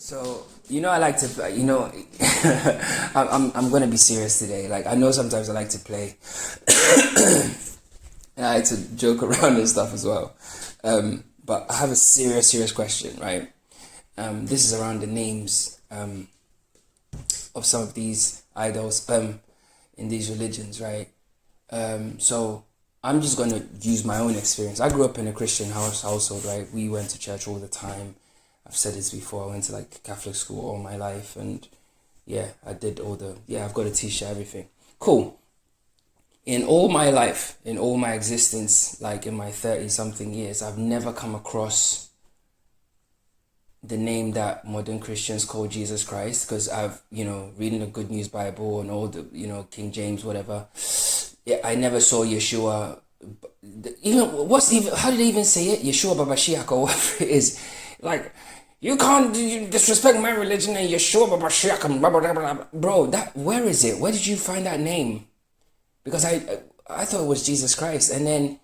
So, I like to, I'm going to be serious today. Like, I know sometimes I like to play and I like to joke around and stuff as well. But I have a serious question, right? This is around the names of some of these idols in these religions, right? So I'm just going to use my own experience. I grew up in a Christian household, right? We went to church all the time. I've said this before. I went to Catholic school all my life, and I did I've got a t-shirt, everything. Cool. In all my life, in all my existence, like in my 30 something years, I've never come across the name that modern Christians call Jesus Christ, because I've, reading the Good News Bible and all the, King James, whatever. I never saw Yeshua. How did they even say it? Yeshua Babashiach or whatever it is. Like, you can't disrespect my religion and Yeshua Babashiach and blah, blah, blah, blah. Bro, where is it? Where did you find that name? Because I thought it was Jesus Christ. And then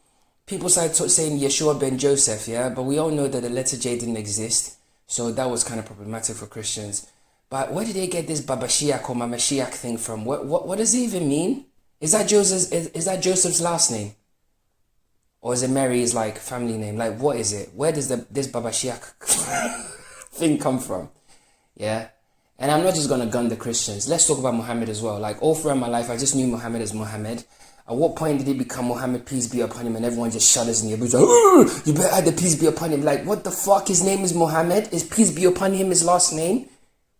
people started saying Yeshua ben Joseph, yeah? But we all know that the letter J didn't exist. So that was kind of problematic for Christians. But where did they get this Babashiach or Mamashiach thing from? What does it even mean? Is that Joseph's last name? Or is it Mary's family name? What is it? Where does this Babashiach thing come from? Yeah? And I'm not just going to gun the Christians. Let's talk about Muhammad as well. All throughout my life, I just knew Muhammad as Muhammad. At what point did he become Muhammad, peace be upon him, and everyone just shudders in your boots? You better add the peace be upon him. What the fuck? His name is Muhammad? Is peace be upon him his last name?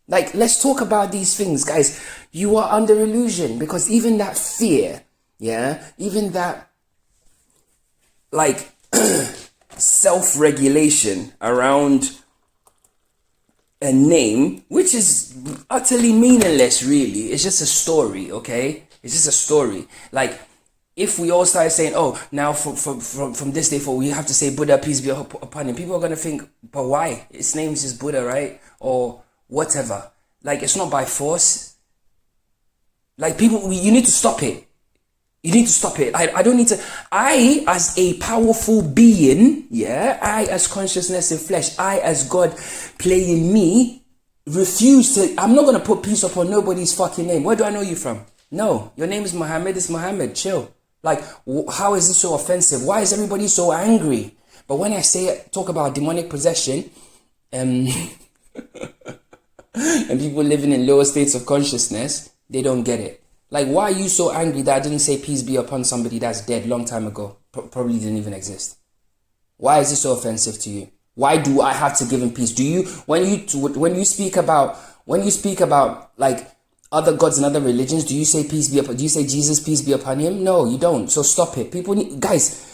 Let's talk about these things, guys. You are under illusion, because even that fear, even that, self-regulation around a name, which is utterly meaningless, really. It's just a story, okay? It's just a story. If we all start saying, oh, now from this day forward, we have to say Buddha, peace be upon him, people are going to think, but why? His name is just Buddha, right? Or whatever. It's not by force. You need to stop it. You need to stop it. I don't need to. I, as a powerful being, I, as consciousness in flesh, I, as God playing me, refuse to. I'm not going to put peace upon nobody's fucking name. Where do I know you from? No, your name is Mohammed. It's Mohammed. Chill. How is this so offensive? Why is everybody so angry? But when I talk about demonic possession, and people living in lower states of consciousness, they don't get it. Why are you so angry that I didn't say peace be upon somebody that's dead long time ago? Probably didn't even exist. Why is this so offensive to you? Why do I have to give him peace? Do you, when you speak about other gods and other religions, do you say peace be upon? Do you say Jesus, peace be upon him? No, you don't. So stop it. Guys,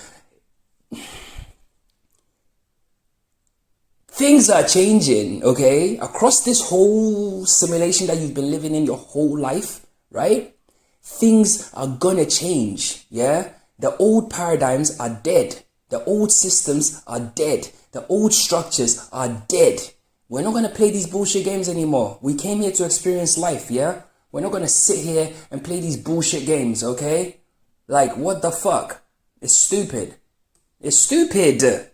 things are changing, okay? Across this whole simulation that you've been living in your whole life, right? Things are gonna change, yeah? The old paradigms are dead. The old systems are dead. The old structures are dead. We're not gonna play these bullshit games anymore. We came here to experience life, yeah? We're not gonna sit here and play these bullshit games, okay? What the fuck? It's stupid. It's stupid.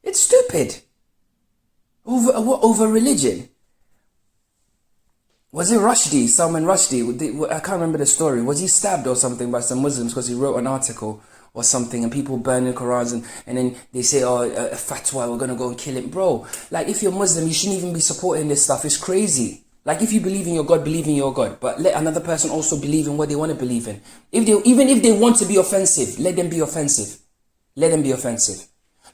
It's stupid. Over religion. Was it Rushdie, Salman Rushdie? I can't remember the story. Was he stabbed or something by some Muslims because he wrote an article or something, and people burn the Qurans, and then they say, oh, a fatwa, we're going to go and kill him. Bro, if you're Muslim, you shouldn't even be supporting this stuff. It's crazy. If you believe in your God, believe in your God. But let another person also believe in what they want to believe in. Even if they want to be offensive, let them be offensive. Let them be offensive.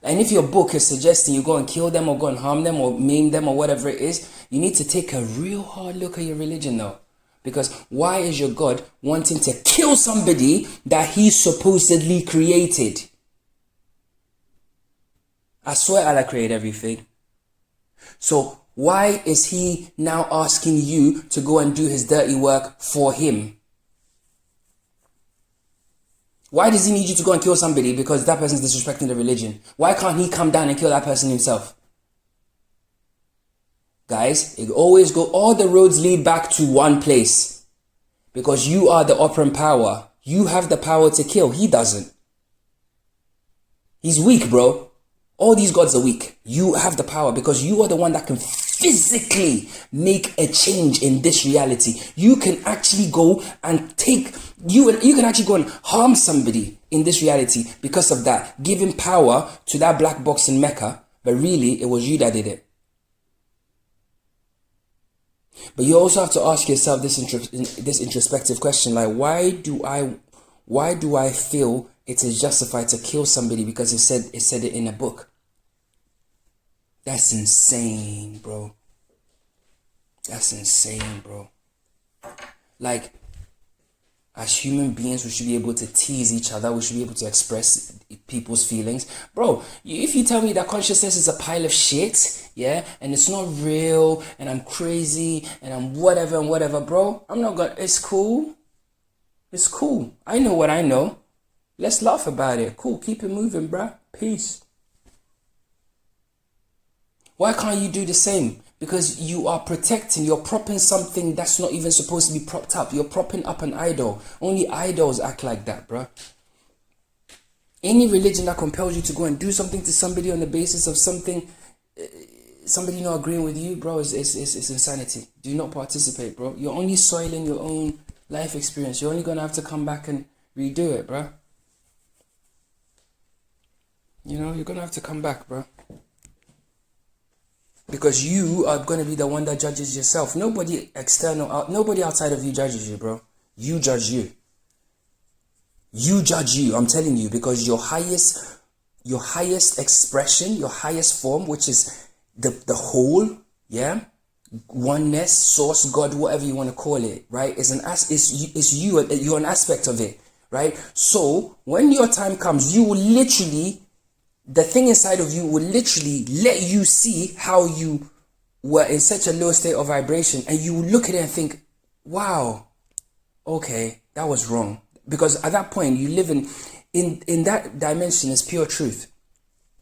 And if your book is suggesting you go and kill them or go and harm them or maim them or whatever it is, you need to take a real hard look at your religion though. Because why is your God wanting to kill somebody that he supposedly created? I swear Allah created everything. So why is he now asking you to go and do his dirty work for him? Why does he need you to go and kill somebody because that person's disrespecting the religion? Why can't he come down and kill that person himself? Guys, all the roads lead back to one place. Because you are the operant power. You have the power to kill. He doesn't. He's weak, bro. All these gods are weak. You have the power because you are the one that can physically make a change in this reality. You can actually go and you can actually go and harm somebody in this reality because of that, giving power to that black box in Mecca, but really it was you that did it. But you also have to ask yourself this introspective question, like, why do I feel it is justified to kill somebody because it said it in a book? That's insane, bro. That's insane, bro. Like, as human beings, we should be able to tease each other. We should be able to express people's feelings. Bro, if you tell me that consciousness is a pile of shit, yeah, and it's not real, and I'm crazy, and I'm whatever, bro, I'm not gonna, it's cool. It's cool. I know what I know. Let's laugh about it. Cool, keep it moving, bro. Peace. Why can't you do the same? Because you are you're propping something that's not even supposed to be propped up. You're propping up an idol. Only idols act like that, bro. Any religion that compels you to go and do something to somebody on the basis of somebody not agreeing with you, bro, is insanity. Do not participate, bro. You're only soiling your own life experience. You're only going to have to come back and redo it, bro. You know, you're going to have to come back, bro. Because you are going to be the one that judges yourself. Nobody outside of you judges you, bro. You judge you. You judge you, I'm telling you, because your highest expression, your highest form, which is the whole, yeah, oneness, source, God, whatever you want to call it, right? Is you. You're an aspect of it, right? So when your time comes, you will literally, the thing inside of you will literally let you see how you were in such a low state of vibration, and you will look at it and think, wow, okay, that was wrong. Because at that point, you live in that dimension is pure truth.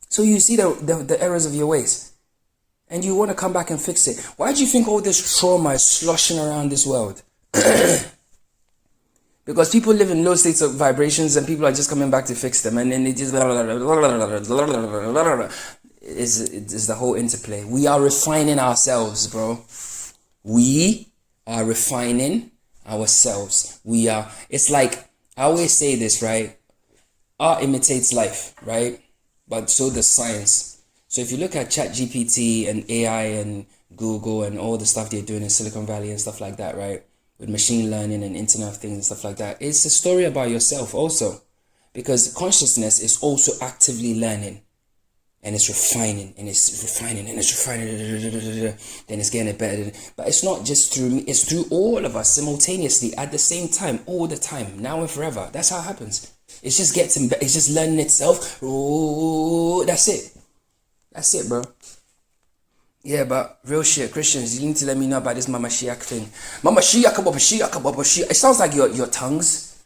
So you see the errors of your ways, and you want to come back and fix it. Why do you think all this trauma is sloshing around this world? Because people live in low states of vibrations and people are just coming back to fix them. And then it just is the whole interplay. We are refining ourselves, bro. We are refining ourselves. It's like, I always say this, right? Art imitates life, right? But so does science. So if you look at ChatGPT and AI and Google and all the stuff they're doing in Silicon Valley and stuff like that, right? With machine learning and Internet of Things and stuff like that, it's a story about yourself also, because consciousness is also actively learning, and it's refining, and it's refining, and it's refining, then it's getting it better. But it's not just through me, it's through all of us simultaneously at the same time, all the time, now and forever. That's how it happens. It's just getting better, it's just learning itself. Oh, that's it, bro. Yeah, but real shit, Christians, you need to let me know about this Mama Shiak thing. Mama Shiak, Baba Shiak, Baba Shiak. It sounds like your tongues,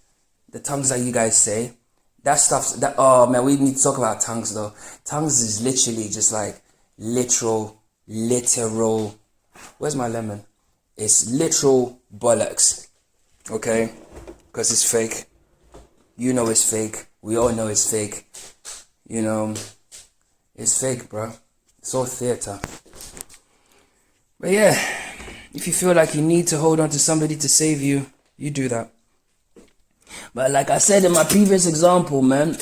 the tongues that you guys say. That stuff, oh man, we need to talk about tongues though. Tongues is literally just like literal, where's my lemon? It's literal bollocks, okay? Because it's fake. You know it's fake. We all know it's fake. You know, it's fake, bro. It's all theater. But yeah, if you feel like you need to hold on to somebody to save you, you do that. But like I said in my previous example, man,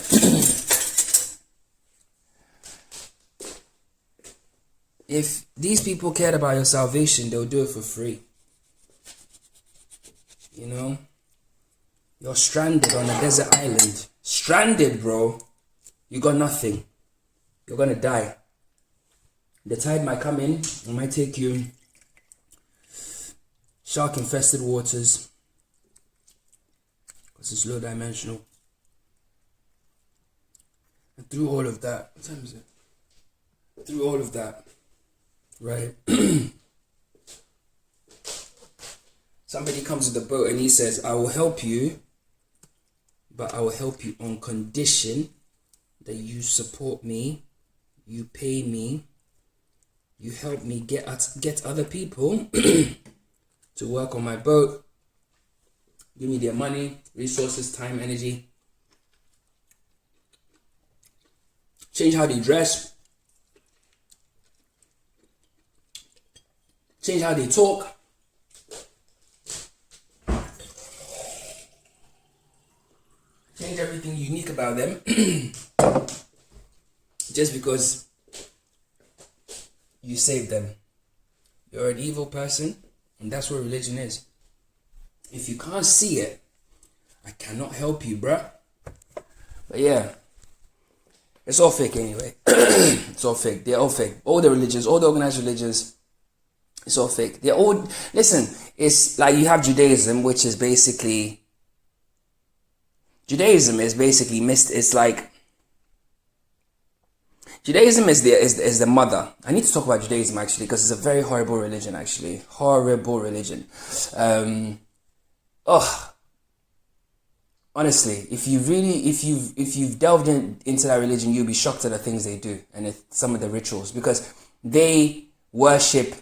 if these people cared about your salvation, they'll do it for free. You know? You're stranded on a desert island. Stranded, bro. You got nothing. You're gonna die. The tide might come in, it might take you shark-infested waters, because it's low dimensional. And through all of that, what time is it? Through all of that, right? Somebody comes with a boat and he says, I will help you, but I will help you on condition that you support me, you pay me, you help me get other people to work on my boat, give me their money, resources, time, energy, change how they dress, change how they talk, change everything unique about them, just because you saved them. You're an evil person, and that's what religion is. If you can't see it, I cannot help you, bruh. But yeah, it's all fake anyway. It's all fake. They're all fake. All the religions, all the organized religions, it's all fake. They're all, listen, it's like you have Judaism, which is basically, Judaism is basically it's like, Judaism is the mother. I need to talk about Judaism actually, because it's a very horrible religion actually. Horrible religion. Honestly, if you've delved into that religion, you'll be shocked at the things they do and some of the rituals, because they worship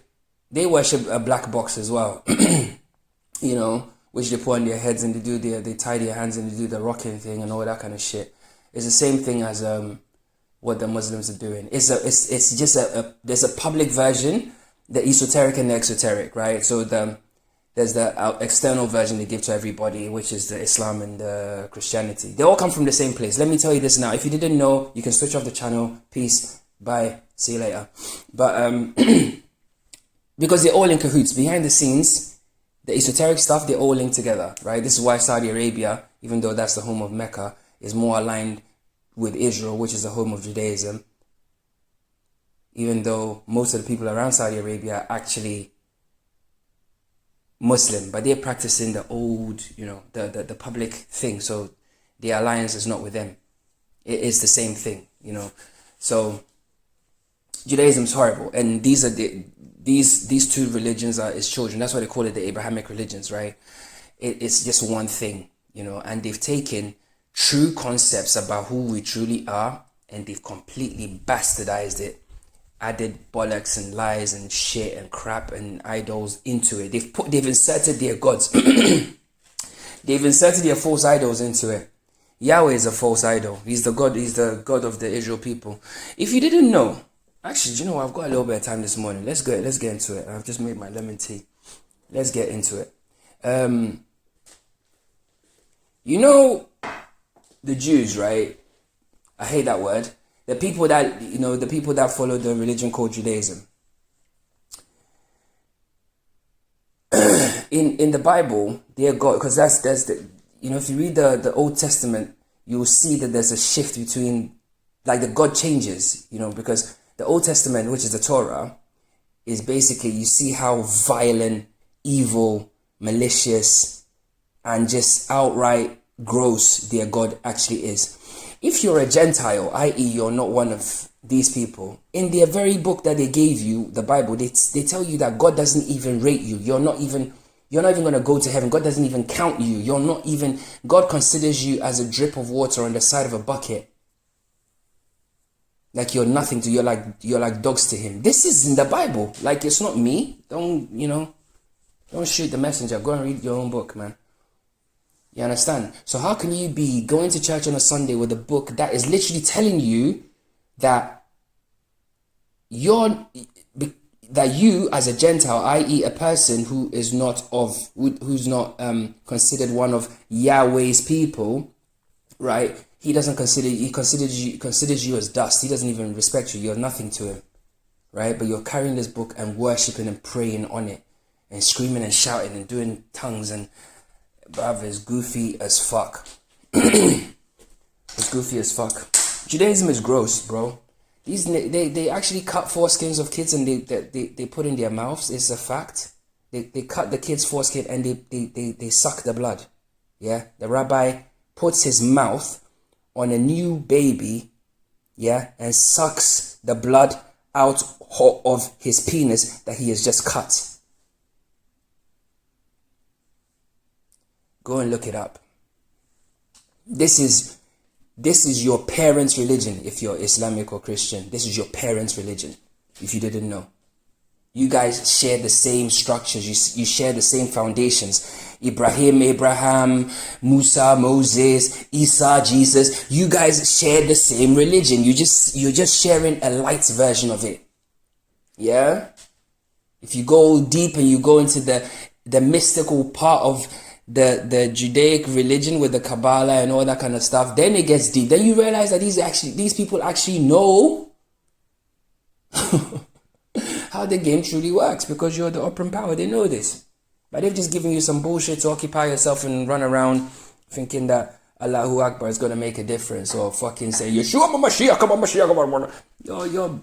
a black box as well. You know, which they put on their heads, and they tie their hands and they do the rocking thing and all that kind of shit. It's the same thing as what the Muslims are doing. It's just there's a public version, the esoteric and the exoteric, right? So there's the external version they give to everybody, which is the Islam and the Christianity. They all come from the same place. Let me tell you this now. If you didn't know, you can switch off the channel. Peace. Bye. See you later. But because they're all in cahoots. Behind the scenes, the esoteric stuff, they're all linked together, right? This is why Saudi Arabia, even though that's the home of Mecca, is more aligned with Israel, which is the home of Judaism. Even though most of the people around Saudi Arabia are actually Muslim, but they're practicing the old, the public thing. So the alliance is not with them. It is the same thing, So Judaism is horrible, and these are these two religions are its children. That's why they call it the Abrahamic religions, right? It's just one thing, and they've taken true concepts about who we truly are, and they've completely bastardized it, added bollocks and lies and shit and crap and idols into it. They've inserted their gods. They've inserted their false idols into it. Yahweh is a false idol. He's the God of the Israel people. If you didn't know, actually, you know what? I've got a little bit of time this morning. Let's get into it. I've just made my lemon tea. Let's get into it. The Jews, right? I hate that word. The people that follow the religion called Judaism. In the Bible, their God, because that's the, if you read the Old Testament, you'll see that there's a shift between, like, the God changes, because the Old Testament, which is the Torah, is basically, you see how violent, evil, malicious, and just outright gross their God actually is. If you're a Gentile, i.e. you're not one of these people, in their very book that they gave you, the Bible, they tell you that God doesn't even rate you. You're not even going to go to heaven. God doesn't even count you. God considers you as a drip of water on the side of a bucket. Like you're nothing to, you're like dogs to him. This is in the Bible. Like, it's not me. Don't shoot the messenger. Go and read your own book, man. You understand? So how can you be going to church on a Sunday with a book that is literally telling you that you as a Gentile, i.e. a person who's not considered one of Yahweh's people, right? He considers you as dust. He doesn't even respect you. You're nothing to him, right? But you're carrying this book and worshiping and praying on it and screaming and shouting and doing tongues and bruv, is goofy as fuck. It's goofy as fuck. Judaism is gross, bro. They actually cut foreskins of kids and they put in their mouths. It's a fact. They cut the kid's foreskin and they suck the blood. Yeah, the rabbi puts his mouth on a new baby, yeah, and sucks the blood out of his penis that he has just cut. Go and look it up. This is your parents' religion if you're Islamic or Christian. This is your parents' religion if you didn't know. You guys share the same structures. You share the same foundations. Abraham, Musa, Moses, Isa, Jesus. You guys share the same religion. You're just sharing a light version of it. Yeah? If you go deep and you go into the mystical part of the Judaic religion with the Kabbalah and all that kind of stuff, then it gets deep. Then you realize that these people actually know how the game truly works, because you're the operant power. They know this. But they've just given you some bullshit to occupy yourself and run around thinking that Allahu Akbar is going to make a difference, or fucking say, Yeshua Mashiach, come on, Mashiach, come on.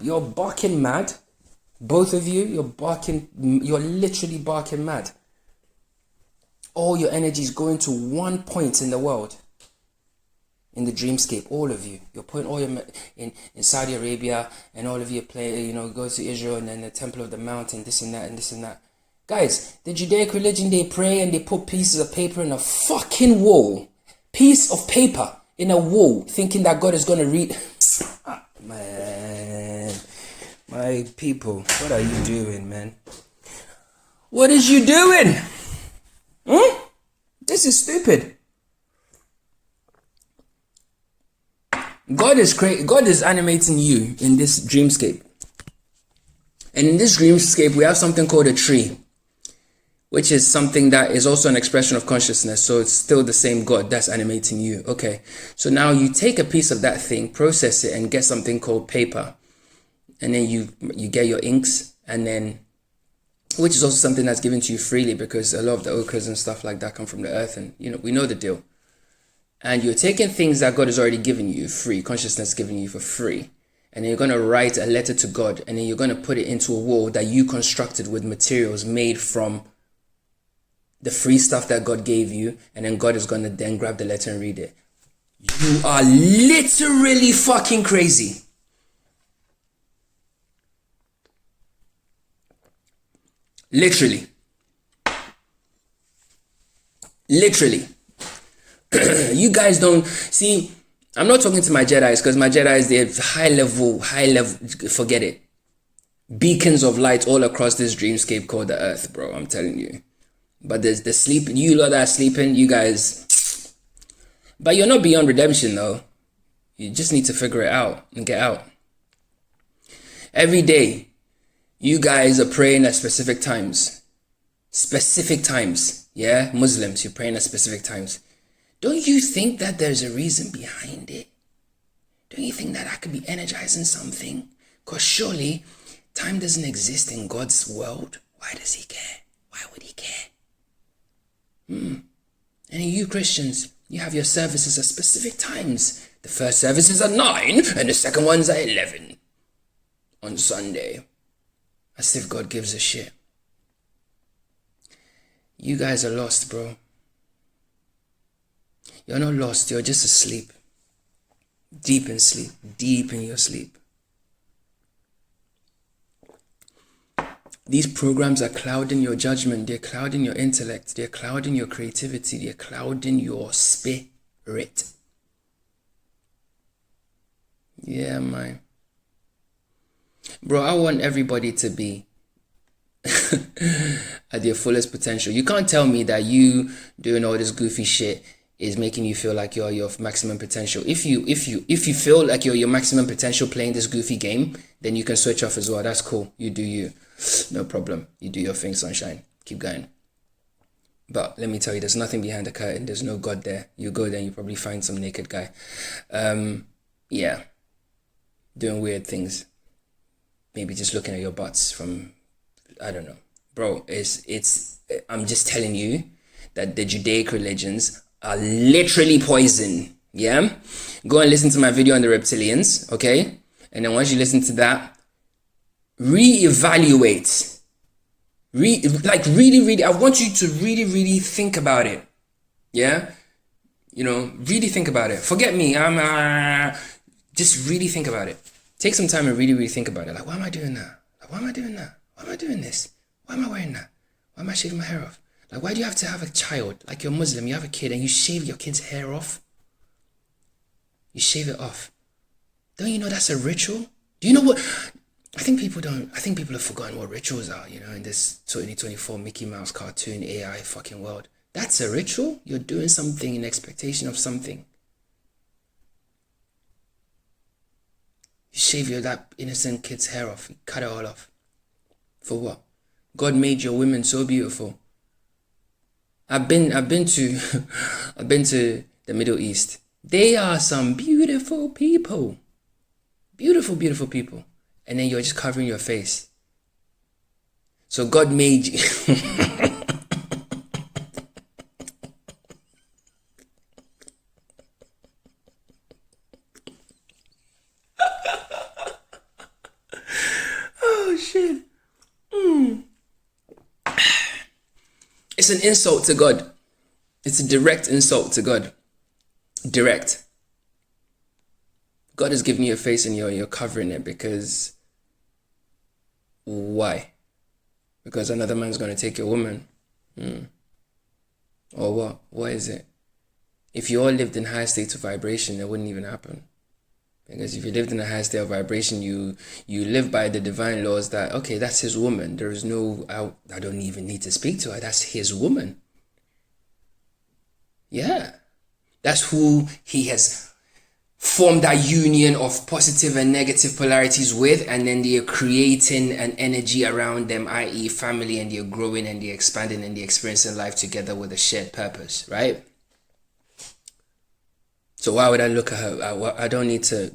You're barking mad. Both of you, you're literally barking mad. All your energy is going to one point in the world. In the dreamscape, all of you. You're putting all your in Saudi Arabia, and all of you play, go to Israel and then the Temple of the Mount and this and that and this and that. Guys, the Judaic religion, they pray and they put pieces of paper in a fucking wall. Piece of paper in a wall, thinking that God is going to read. Man, my people, what are you doing, man? What is you doing? This is stupid. God is animating you in this dreamscape. And in this dreamscape, we have something called a tree, which is something that is also an expression of consciousness. So it's still the same God that's animating you. Okay. So now you take a piece of that thing, process it, and get something called paper. And then you get your inks, and then, which is also something that's given to you freely, because a lot of the ochres and stuff like that come from the earth, and we know the deal. And you're taking things that God has already given you free, consciousness giving you for free. And then you're going to write a letter to God, and then you're going to put it into a wall that you constructed with materials made from the free stuff that God gave you. And then God is going to then grab the letter and read it. You are literally fucking crazy. Literally. You guys don't see. I'm not talking to my Jedis, because my Jedis, they're high level, forget it. Beacons of light all across this dreamscape called the earth, bro. I'm telling you. But there's the sleep. You lot that are sleeping, you guys. But you're not beyond redemption, though. You just need to figure it out and get out. Every day, you guys are praying at specific times. Specific times. Yeah? Muslims, you're praying at specific times. Don't you think that there's a reason behind it? Don't you think that I could be energizing something? Because surely, time doesn't exist in God's world. Why does he care? Why would he care? And you Christians, you have your services at specific times. The first service is at 9, and the second one's at 11. On Sunday. As if God gives a shit. You guys are lost, bro. You're not lost, you're just asleep. Deep in sleep. Deep in your sleep. These programs are clouding your judgment. They're clouding your intellect. They're clouding your creativity. They're clouding your spirit. Yeah, man. Bro, I want everybody to be at their fullest potential. You can't tell me that you doing all this goofy shit is making you feel like you're your maximum potential. If you feel like you're your maximum potential playing this goofy game, then you can switch off as well. That's cool. You do you. No problem. You do your thing, sunshine. Keep going. But let me tell you, there's nothing behind the curtain. There's no God there. You go there and you probably find some naked guy. Yeah. Doing weird things. Maybe just looking at your butts from, I don't know. Bro, I'm just telling you that the Judaic religions are literally poison. Yeah? Go and listen to my video on the reptilians, okay? And then once you listen to that, reevaluate. Really, I want you to really think about it. Yeah? Really think about it. Forget me. Just really think about it. Take some time and really think about it. Like, why am I doing that? Like, why am I doing that? Why am I doing this? Why am I wearing that? Why am I shaving my hair off? Like, why do you have to have a child? Like, you're Muslim, you have a kid, and you shave your kid's hair off? You shave it off. Don't you know that's a ritual? Do you know what? I think people have forgotten what rituals are, in this 2024 Mickey Mouse cartoon AI fucking world. That's a ritual? You're doing something in expectation of something. You shave that innocent kid's hair off. You cut it all off. For what? God made your women so beautiful. I've been to I've been to the Middle East. They are some beautiful people. Beautiful, beautiful people. And then you're just covering your face. So God made you. Oh shit. It's an insult to God. It's a direct insult to God. Direct. God has given you a face and you're covering it because why? Because another man's going to take your woman. Or what? What is it? If you all lived in high states of vibration, it wouldn't even happen. Because if you lived in a high state of vibration, you live by the divine laws that, okay, that's his woman. There is no, I don't even need to speak to her. That's his woman. Yeah. That's who he has formed that union of positive and negative polarities with, and then they are creating an energy around them, i.e. family, and they're growing and they're expanding and they're experiencing life together with a shared purpose, right? So why would I look at her? I don't need to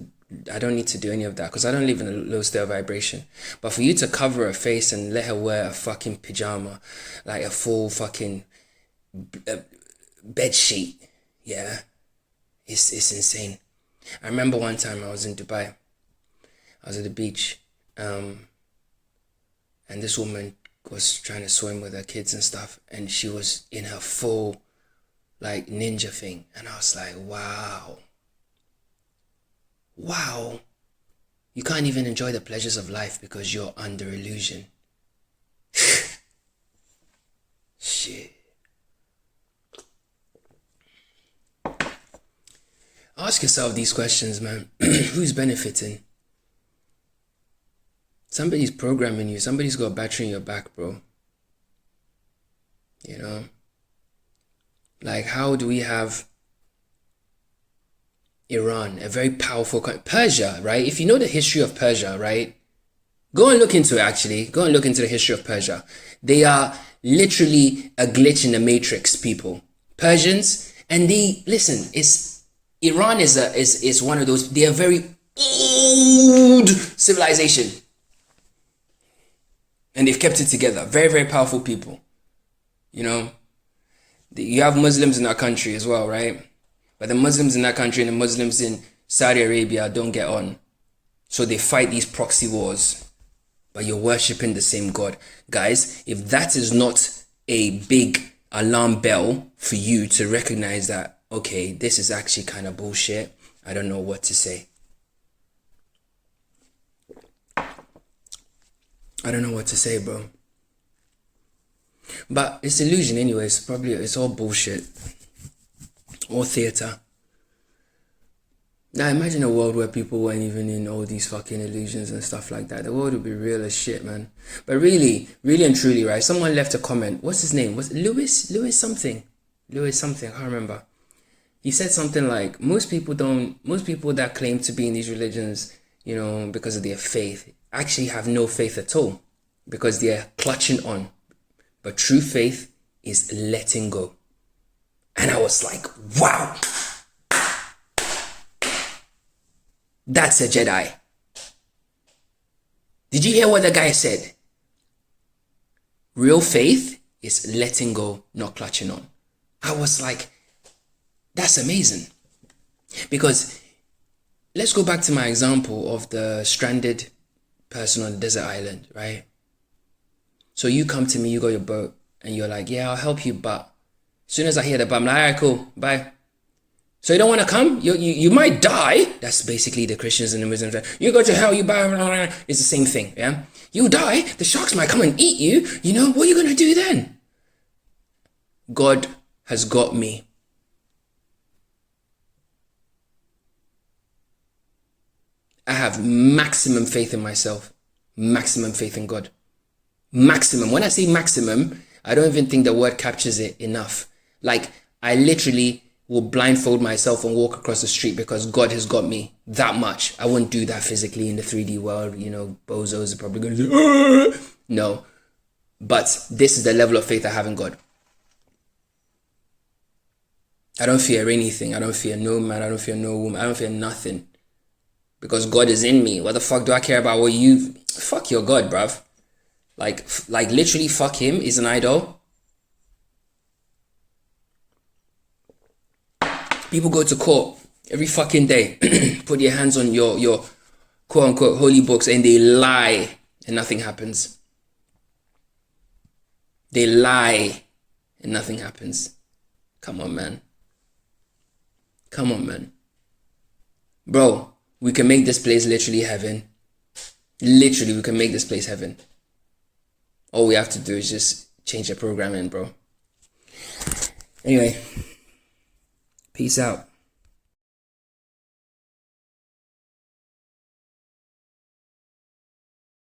do any of that because I don't live in a low state of vibration. But for you to cover her face and let her wear a fucking pajama, like a full fucking bed sheet, yeah, it's insane. I remember one time I was in Dubai. I was at the beach, and this woman was trying to swim with her kids and stuff, and she was in her full like ninja thing, and I was like, wow, you can't even enjoy the pleasures of life because you're under illusion. Shit. Ask yourself these questions, man. Who's benefiting? Somebody's programming you. Somebody's got a battery in your back, bro. You know? Like, how do we have Iran, a very powerful country, Persia, right? If you know the history of Persia, right? Go and look into it, actually. Go and look into the history of Persia. They are literally a glitch in the matrix, people. Persians, and they, listen, Iran is one of those, they are very old civilization. And they've kept it together. Very, very powerful people. You know? You have Muslims in our country as well, right? But the Muslims in that country and the Muslims in Saudi Arabia don't get on. So they fight these proxy wars. But you're worshipping the same God. Guys, if that is not a big alarm bell for you to recognize that, okay, this is actually kind of bullshit, I don't know what to say. I don't know what to say, bro. But it's illusion anyways. Probably it's all bullshit. All theater. Now imagine a world where people weren't even in all these fucking illusions and stuff like that. The world would be real as shit, man. But really and truly, right? Someone left a comment. What's his name? Was it Lewis something? I can't remember. He said something like, most people that claim to be in these religions, you know, because of their faith, actually have no faith at all. Because they're clutching on. But true faith is letting go. And I was like, wow. That's a Jedi. Did you hear what the guy said? Real faith is letting go, not clutching on. I was like, that's amazing. Because let's go back to my example of the stranded person on the desert island, right? So you come to me, you got your boat, and you're like, yeah, I'll help you, but as soon as I hear the but, I'm like, all right, cool, bye. So you don't want to come? You might die. That's basically the Christians and the Muslims. You go to hell, you blah, blah, blah. It's the same thing, yeah? You die, the sharks might come and eat you. You know, what are you going to do then? God has got me. I have maximum faith in myself. Maximum faith in God. Maximum. When I say maximum, I don't even think the word captures it enough. Like, I literally will blindfold myself and walk across the street because God has got me that much. I wouldn't do that physically in the 3D world. You know, bozos are probably going to say, no. But this is the level of faith I have in God. I don't fear anything. I don't fear no man. I don't fear no woman. I don't fear nothing. Because God is in me. What the fuck do I care about what you... Fuck your God, bruv. Like literally fuck him. He's an idol. People go to court every fucking day. Put your hands on your quote unquote holy books and they lie and nothing happens. They lie and nothing happens. Come on, man. Come on, man. Bro, we can make this place literally heaven. Literally, we can make this place heaven. All we have to do is just change the programming, bro. Anyway, peace out.